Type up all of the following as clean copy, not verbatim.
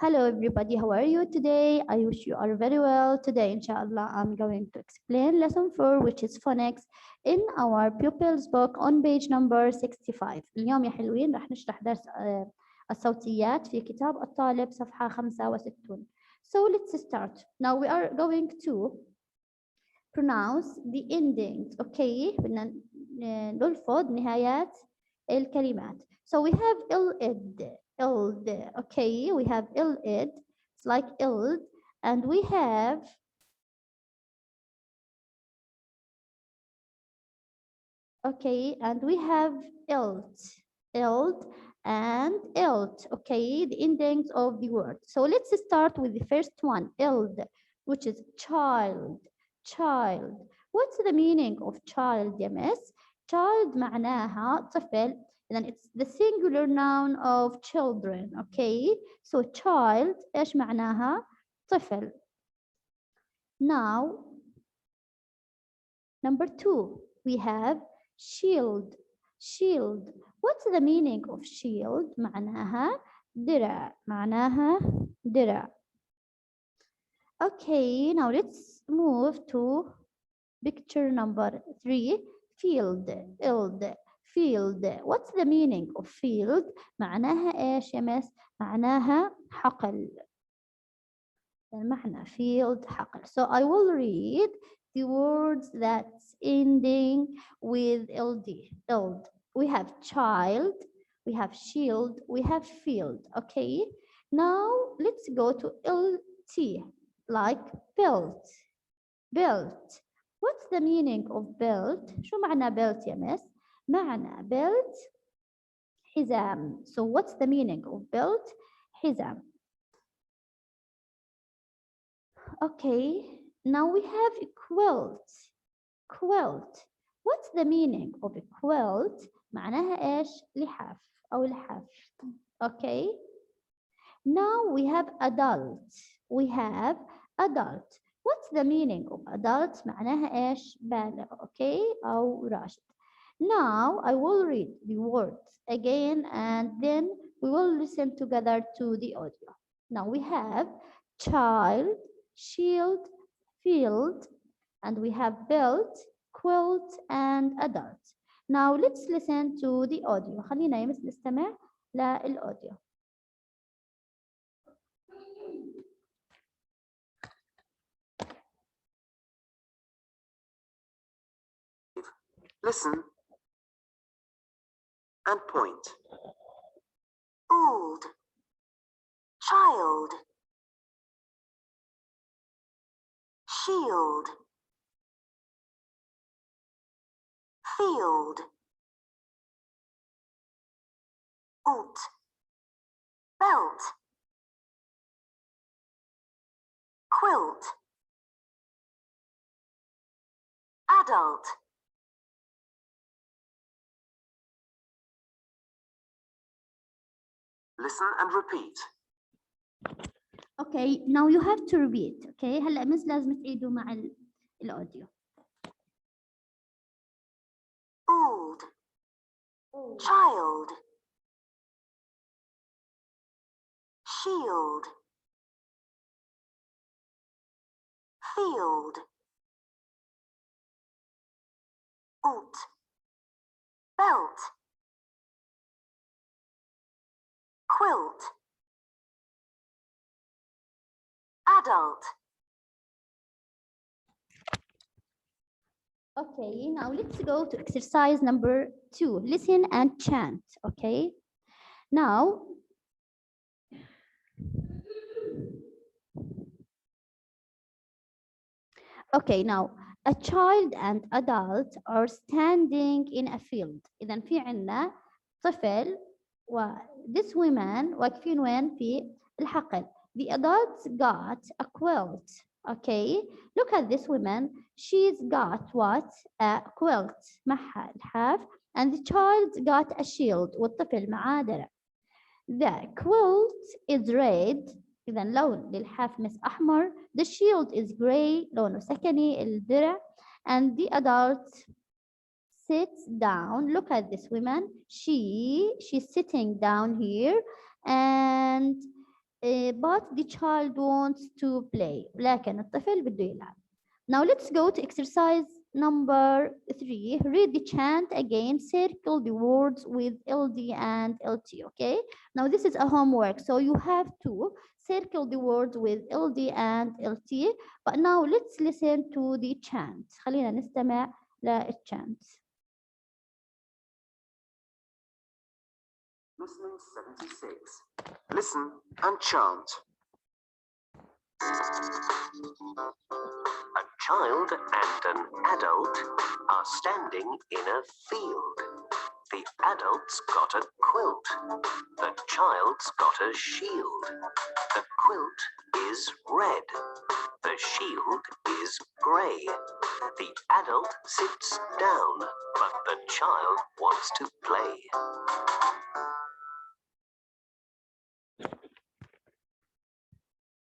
Hello everybody, how are you today? I wish you are very well. Today, inshallah, I'm going to explain lesson 4, which is phonics, in our pupils book on page number 65. اليوم يا حلوين رح نشرح درس الصوتيات في كتاب الطالب صفحة 65. So let's start. Now we are going to pronounce the endings. Okay, بدنا نلفظ نهايات الكلمات. So we have ild, okay, we have ild, it's like ild, and we have okay, and we have ild and ilt, okay, the endings of the word. So let's start with the first one, ild, which is child. What's the meaning of child يا miss? Child معناها طفل. Then it's the singular noun of children, okay? So child إيش معناها؟ طفل. Now, number 2, we have shield. What's the meaning of shield? معناها درع. Okay, now let's move to picture number 3, field. What's the meaning of field? معناها ايش يا مس؟ معناها حقل. المعنى field حقل. So I will read the words that's ending with ld. We have child, we have shield, we have field. Okay, now let's go to lt, like belt. What's the meaning of belt? شو معنى belt يا مس؟ معنى belt حزام. So what's the meaning of belt? حزام. Okay, now we have a quilt. What's the meaning of a quilt? معناها إيش؟ لحاف أو لحاف. Okay. Now we have adult. What's the meaning of adult? معناها إيش؟ بالغ. Okay, أو راشد. Now I will read the words again and then we will listen together to the audio. Now we have child, shield, field, and we have belt, quilt, and adult. Now let's listen to the audio. خلينا يمس نستمع للأوديو. Listen and point. Old, child, shield, field, alt, belt, quilt, adult. Listen and repeat. Okay, now you have to repeat. Okay, هلا مس لازم تعيدوا مع الأوديو. Old, child, shield, field, alt, belt, quilt, adult. Okay, now let's go to exercise number 2. Listen and chant, okay? Now, a child and adult are standing in a field. إذا في عنا طفل و this woman واقفين وين؟ في الحقل. The adults got a quilt. Okay, look at this woman. She's got what? A quilt. معها الحاف. And the child got a shield. والطفل معاه درع. The quilt is red. إذا لون للحاف مس أحمر. The shield is gray. لونه سكني الدرع. And the adult sits down. Look at this woman. She's sitting down here. And but the child wants to play. لكن الطفل بده يلعب. Now let's go to exercise number 3. Read the chant again. Circle the words with LD and LT. Okay. Now this is a homework, so you have to circle the words with LD and LT. But now let's listen to the chant. خلينا نستمع للchant. Listening 76. Listen and chant. A child and an adult are standing in a field. The adult's got a quilt. The child's got a shield. The quilt is red. The shield is grey. The adult sits down, but the child wants to play.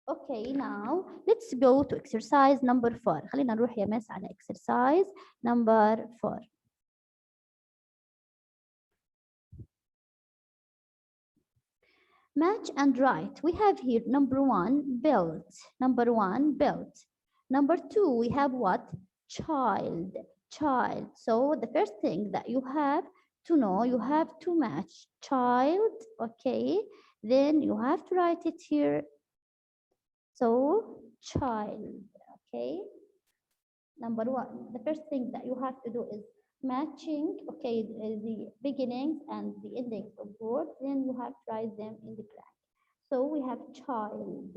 Okay, now let's go to exercise number 4. خلينا نروح يا مس على exercise number 4. Match and write. We have here number 1, belt. Number 1, belt. Number 2, we have what? Child. Child. So the first thing that you have to know, you have to match child. Okay. Then you have to write it here. So child. Okay. Number 1, the first thing that you have to do is matching, okay, the beginnings and the endings of words, then you have to write them in the blank. So we have child.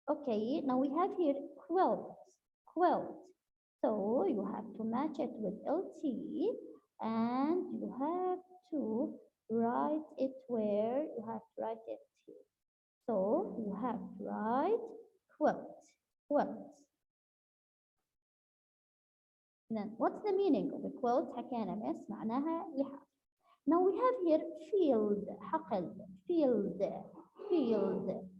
Okay, now we have here quilt, quilt. So you have to match it with LT and you have to write it where you have to write it here. So you have to write quilt, quilt. Then what's the meaning of a quilt? حكينا مس معناها لحاف. Now we have here field, حقل, field, field.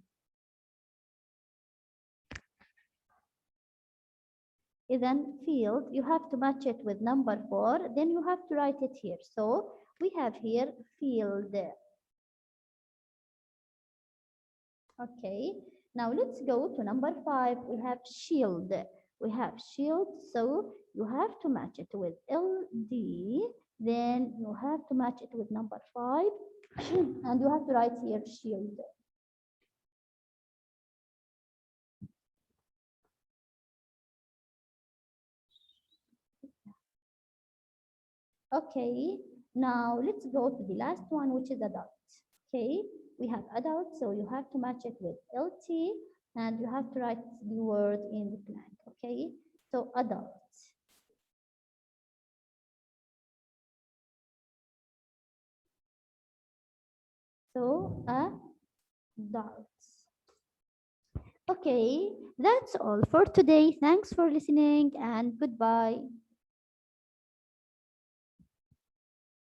Then field, you have to match it with number 4, then you have to write it here. So we have here field. Okay, now let's go to number 5. We have shield. We have shield, so you have to match it with LD, then you have to match it with number 5, and you have to write here shield. Okay, now let's go to the last one, which is adult. Okay, we have adult, so you have to match it with LT, and you have to write the word in the blank. Okay, so adult. So adults. Okay, that's all for today. Thanks for listening and goodbye.